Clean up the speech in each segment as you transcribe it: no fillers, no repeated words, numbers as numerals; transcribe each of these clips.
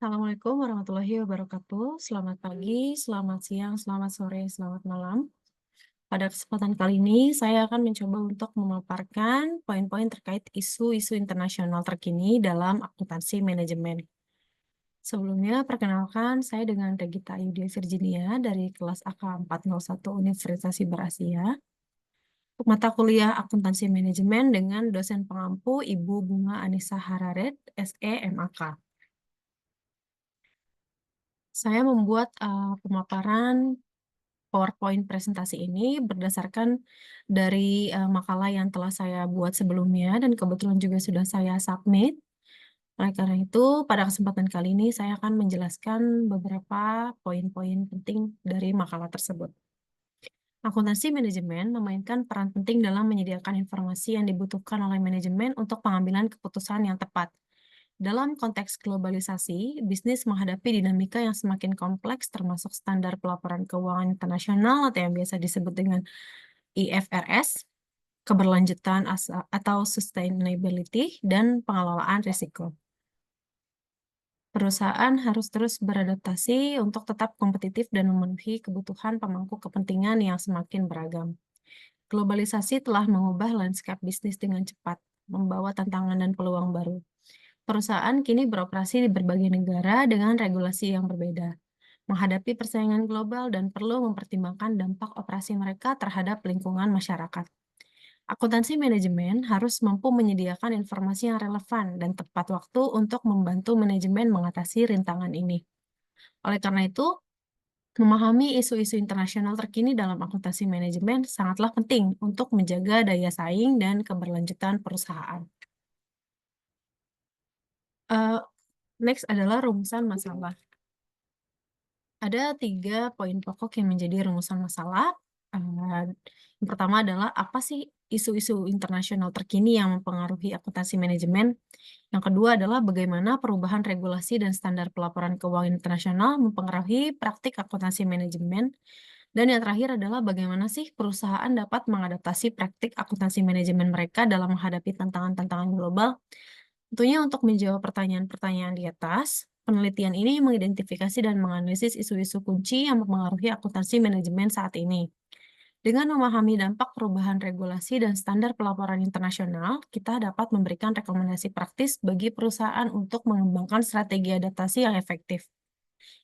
Assalamualaikum warahmatullahi wabarakatuh. Selamat pagi, selamat siang, selamat sore, selamat malam. Pada kesempatan kali ini, saya akan mencoba untuk memaparkan poin-poin terkait isu-isu internasional terkini dalam akuntansi manajemen. Sebelumnya, perkenalkan saya dengan Regita Ayudya Virginia dari kelas AK 401 Universitas Siber Asia. Untuk mata kuliah akuntansi manajemen dengan dosen pengampu Ibu Bunga Anissa Hararet, SE MAK. Saya membuat pemaparan PowerPoint presentasi ini berdasarkan dari makalah yang telah saya buat sebelumnya dan kebetulan juga sudah saya submit. Oleh karena itu, pada kesempatan kali ini saya akan menjelaskan beberapa poin-poin penting dari makalah tersebut. Akuntansi manajemen memainkan peran penting dalam menyediakan informasi yang dibutuhkan oleh manajemen untuk pengambilan keputusan yang tepat. Dalam konteks globalisasi, bisnis menghadapi dinamika yang semakin kompleks termasuk standar pelaporan keuangan internasional atau yang biasa disebut dengan IFRS, keberlanjutan atau sustainability, dan pengelolaan risiko. Perusahaan harus terus beradaptasi untuk tetap kompetitif dan memenuhi kebutuhan pemangku kepentingan yang semakin beragam. Globalisasi telah mengubah lanskap bisnis dengan cepat, membawa tantangan dan peluang baru. Perusahaan kini beroperasi di berbagai negara dengan regulasi yang berbeda, menghadapi persaingan global dan perlu mempertimbangkan dampak operasi mereka terhadap lingkungan masyarakat. Akuntansi manajemen harus mampu menyediakan informasi yang relevan dan tepat waktu untuk membantu manajemen mengatasi rintangan ini. Oleh karena itu, memahami isu-isu internasional terkini dalam akuntansi manajemen sangatlah penting untuk menjaga daya saing dan keberlanjutan perusahaan. Eh, Next adalah rumusan masalah. Ada 3 poin pokok yang menjadi rumusan masalah. Yang pertama adalah apa sih isu-isu internasional terkini yang mempengaruhi akuntansi manajemen? Yang kedua adalah bagaimana perubahan regulasi dan standar pelaporan keuangan internasional mempengaruhi praktik akuntansi manajemen? Dan yang terakhir adalah bagaimana sih perusahaan dapat mengadaptasi praktik akuntansi manajemen mereka dalam menghadapi tantangan-tantangan global? Tentunya untuk menjawab pertanyaan-pertanyaan di atas, penelitian ini mengidentifikasi dan menganalisis isu-isu kunci yang mempengaruhi akuntansi manajemen saat ini. Dengan memahami dampak perubahan regulasi dan standar pelaporan internasional, kita dapat memberikan rekomendasi praktis bagi perusahaan untuk mengembangkan strategi adaptasi yang efektif.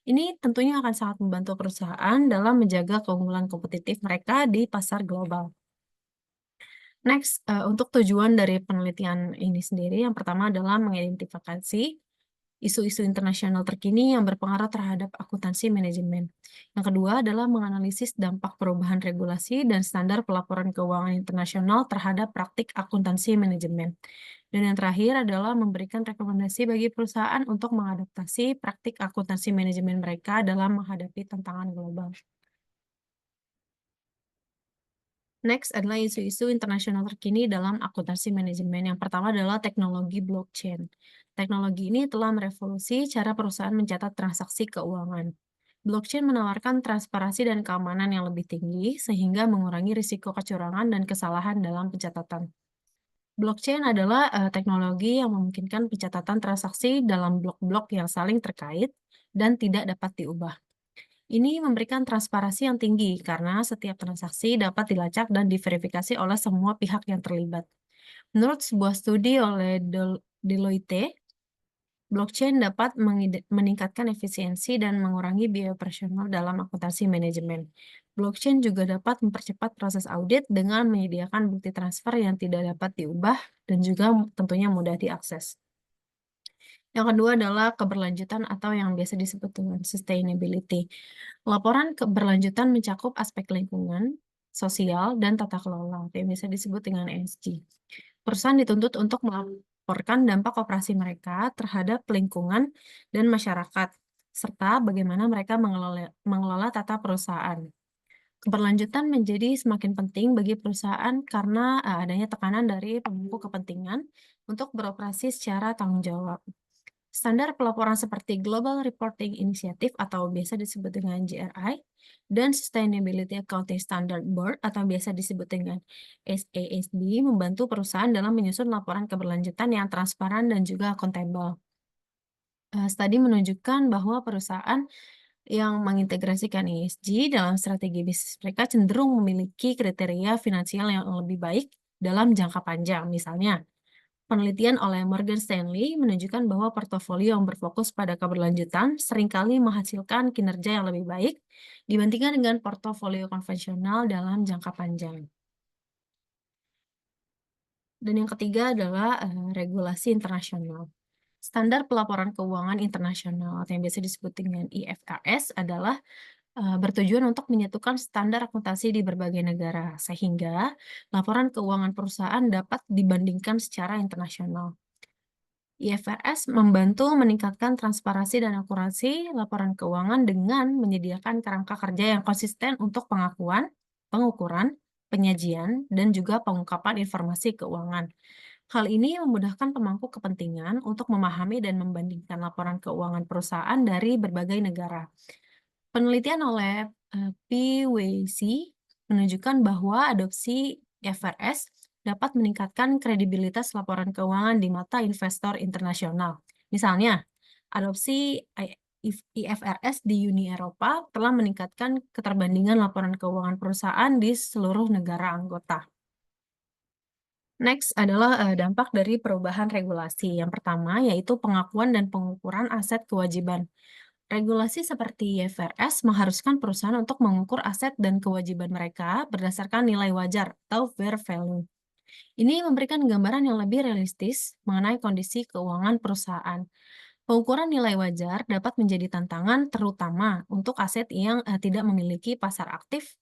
Ini tentunya akan sangat membantu perusahaan dalam menjaga keunggulan kompetitif mereka di pasar global. Next, untuk tujuan dari penelitian ini sendiri, yang pertama adalah mengidentifikasi isu-isu internasional terkini yang berpengaruh terhadap akuntansi manajemen. Yang kedua adalah menganalisis dampak perubahan regulasi dan standar pelaporan keuangan internasional terhadap praktik akuntansi manajemen. Dan yang terakhir adalah memberikan rekomendasi bagi perusahaan untuk mengadaptasi praktik akuntansi manajemen mereka dalam menghadapi tantangan global. Next adalah isu-isu internasional terkini dalam akuntansi manajemen. Yang pertama adalah teknologi blockchain. Teknologi ini telah merevolusi cara perusahaan mencatat transaksi keuangan. Blockchain menawarkan transparansi dan keamanan yang lebih tinggi, sehingga mengurangi risiko kecurangan dan kesalahan dalam pencatatan. Blockchain adalah teknologi yang memungkinkan pencatatan transaksi dalam blok-blok yang saling terkait dan tidak dapat diubah. Ini memberikan transparansi yang tinggi karena setiap transaksi dapat dilacak dan diverifikasi oleh semua pihak yang terlibat. Menurut sebuah studi oleh Deloitte, blockchain dapat meningkatkan efisiensi dan mengurangi biaya operasional dalam akuntansi manajemen. Blockchain juga dapat mempercepat proses audit dengan menyediakan bukti transfer yang tidak dapat diubah dan juga tentunya mudah diakses. Yang kedua adalah keberlanjutan atau yang biasa disebut dengan sustainability. Laporan keberlanjutan mencakup aspek lingkungan, sosial, dan tata kelola, yang bisa disebut dengan ESG. Perusahaan dituntut untuk melaporkan dampak operasi mereka terhadap lingkungan dan masyarakat, serta bagaimana mereka mengelola tata perusahaan. Keberlanjutan menjadi semakin penting bagi perusahaan karena adanya tekanan dari pemangku kepentingan untuk beroperasi secara tanggung jawab. Standar pelaporan seperti Global Reporting Initiative atau biasa disebut dengan GRI dan Sustainability Accounting Standard Board atau biasa disebut dengan SASB membantu perusahaan dalam menyusun laporan keberlanjutan yang transparan dan juga akuntabel. Studi menunjukkan bahwa perusahaan yang mengintegrasikan ESG dalam strategi bisnis mereka cenderung memiliki kriteria finansial yang lebih baik dalam jangka panjang. Misalnya, penelitian oleh Morgan Stanley menunjukkan bahwa portofolio yang berfokus pada keberlanjutan seringkali menghasilkan kinerja yang lebih baik dibandingkan dengan portofolio konvensional dalam jangka panjang. Dan yang ketiga adalah regulasi internasional. Standar pelaporan keuangan internasional atau yang biasa disebut dengan IFRS adalah bertujuan untuk menyatukan standar akuntansi di berbagai negara, sehingga laporan keuangan perusahaan dapat dibandingkan secara internasional. IFRS membantu meningkatkan transparansi dan akurasi laporan keuangan dengan menyediakan kerangka kerja yang konsisten untuk pengakuan, pengukuran, penyajian, dan juga pengungkapan informasi keuangan. Hal ini memudahkan pemangku kepentingan untuk memahami dan membandingkan laporan keuangan perusahaan dari berbagai negara. Penelitian oleh PwC menunjukkan bahwa adopsi IFRS dapat meningkatkan kredibilitas laporan keuangan di mata investor internasional. Misalnya, adopsi IFRS di Uni Eropa telah meningkatkan keterbandingan laporan keuangan perusahaan di seluruh negara anggota. Next adalah dampak dari perubahan regulasi. Yang pertama yaitu pengakuan dan pengukuran aset kewajiban. Regulasi seperti IFRS mengharuskan perusahaan untuk mengukur aset dan kewajiban mereka berdasarkan nilai wajar atau fair value. Ini memberikan gambaran yang lebih realistis mengenai kondisi keuangan perusahaan. Pengukuran nilai wajar dapat menjadi tantangan terutama untuk aset yang tidak memiliki pasar aktif.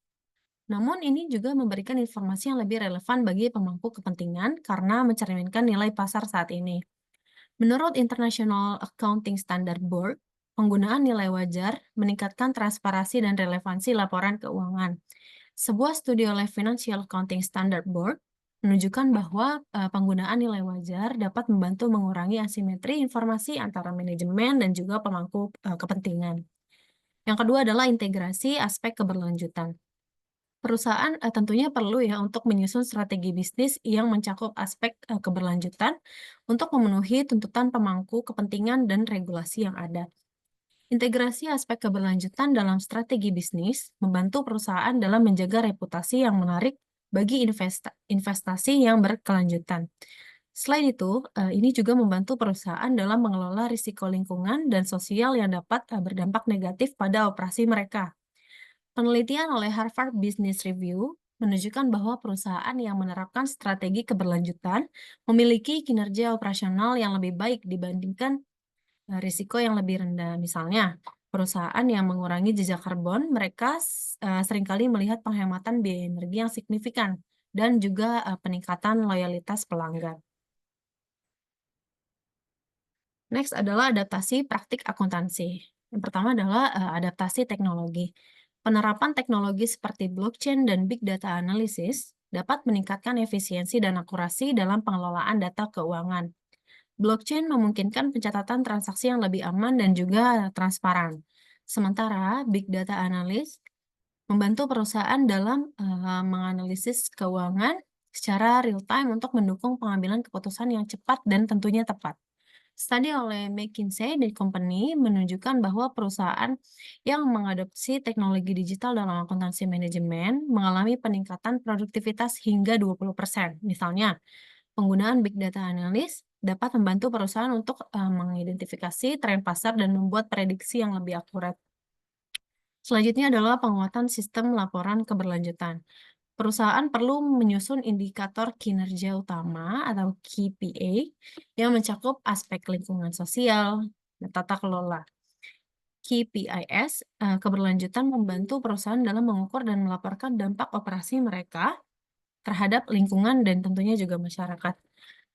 Namun ini juga memberikan informasi yang lebih relevan bagi pemangku kepentingan karena mencerminkan nilai pasar saat ini. Menurut International Accounting Standard Board, penggunaan nilai wajar meningkatkan transparansi dan relevansi laporan keuangan. Sebuah studi oleh Financial Accounting Standard Board menunjukkan bahwa penggunaan nilai wajar dapat membantu mengurangi asimetri informasi antara manajemen dan juga pemangku kepentingan. Yang kedua adalah integrasi aspek keberlanjutan. Perusahaan tentunya perlu ya untuk menyusun strategi bisnis yang mencakup aspek keberlanjutan untuk memenuhi tuntutan pemangku kepentingan dan regulasi yang ada. Integrasi aspek keberlanjutan dalam strategi bisnis membantu perusahaan dalam menjaga reputasi yang menarik bagi investasi yang berkelanjutan. Selain itu, ini juga membantu perusahaan dalam mengelola risiko lingkungan dan sosial yang dapat berdampak negatif pada operasi mereka. Penelitian oleh Harvard Business Review menunjukkan bahwa perusahaan yang menerapkan strategi keberlanjutan memiliki kinerja operasional yang lebih baik dibandingkan risiko yang lebih rendah. Misalnya, perusahaan yang mengurangi jejak karbon, mereka seringkali melihat penghematan biaya energi yang signifikan dan juga peningkatan loyalitas pelanggan. Next adalah adaptasi praktik akuntansi. Yang pertama adalah adaptasi teknologi. Penerapan teknologi seperti blockchain dan big data analysis dapat meningkatkan efisiensi dan akurasi dalam pengelolaan data keuangan. Blockchain memungkinkan pencatatan transaksi yang lebih aman dan juga transparan. Sementara big data analysis membantu perusahaan dalam menganalisis keuangan secara real time untuk mendukung pengambilan keputusan yang cepat dan tentunya tepat. Studi oleh McKinsey& Company menunjukkan bahwa perusahaan yang mengadopsi teknologi digital dalam akuntansi manajemen mengalami peningkatan produktivitas hingga 20%. Misalnya, penggunaan big data analysis dapat membantu perusahaan untuk mengidentifikasi tren pasar dan membuat prediksi yang lebih akurat. Selanjutnya adalah penguatan sistem laporan keberlanjutan. Perusahaan perlu menyusun indikator kinerja utama atau KPI yang mencakup aspek lingkungan sosial dan tata kelola. KPIs keberlanjutan membantu perusahaan dalam mengukur dan melaporkan dampak operasi mereka terhadap lingkungan dan tentunya juga masyarakat.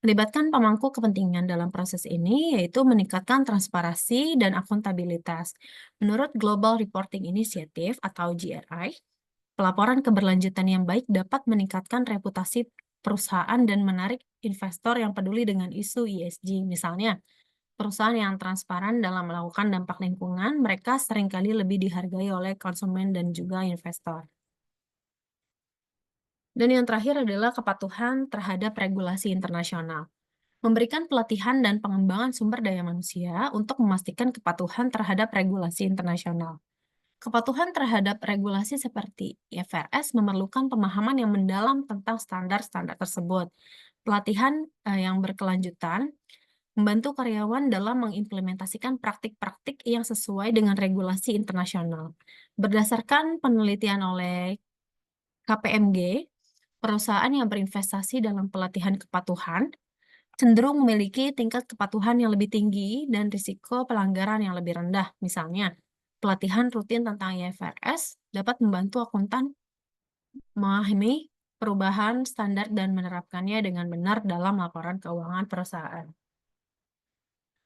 Melibatkan pemangku kepentingan dalam proses ini yaitu meningkatkan transparansi dan akuntabilitas. Menurut Global Reporting Initiative atau GRI, pelaporan keberlanjutan yang baik dapat meningkatkan reputasi perusahaan dan menarik investor yang peduli dengan isu ESG. Misalnya, perusahaan yang transparan dalam melakukan dampak lingkungan, mereka seringkali lebih dihargai oleh konsumen dan juga investor. Dan yang terakhir adalah kepatuhan terhadap regulasi internasional. Memberikan pelatihan dan pengembangan sumber daya manusia untuk memastikan kepatuhan terhadap regulasi internasional. Kepatuhan terhadap regulasi seperti IFRS memerlukan pemahaman yang mendalam tentang standar-standar tersebut. Pelatihan yang berkelanjutan membantu karyawan dalam mengimplementasikan praktik-praktik yang sesuai dengan regulasi internasional. Berdasarkan penelitian oleh KPMG, perusahaan yang berinvestasi dalam pelatihan kepatuhan cenderung memiliki tingkat kepatuhan yang lebih tinggi dan risiko pelanggaran yang lebih rendah. Misalnya, pelatihan rutin tentang IFRS dapat membantu akuntan memahami perubahan standar dan menerapkannya dengan benar dalam laporan keuangan perusahaan.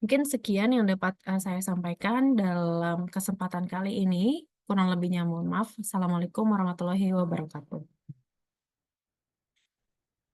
Mungkin sekian yang dapat saya sampaikan dalam kesempatan kali ini. Kurang lebihnya mohon maaf. Assalamualaikum warahmatullahi wabarakatuh.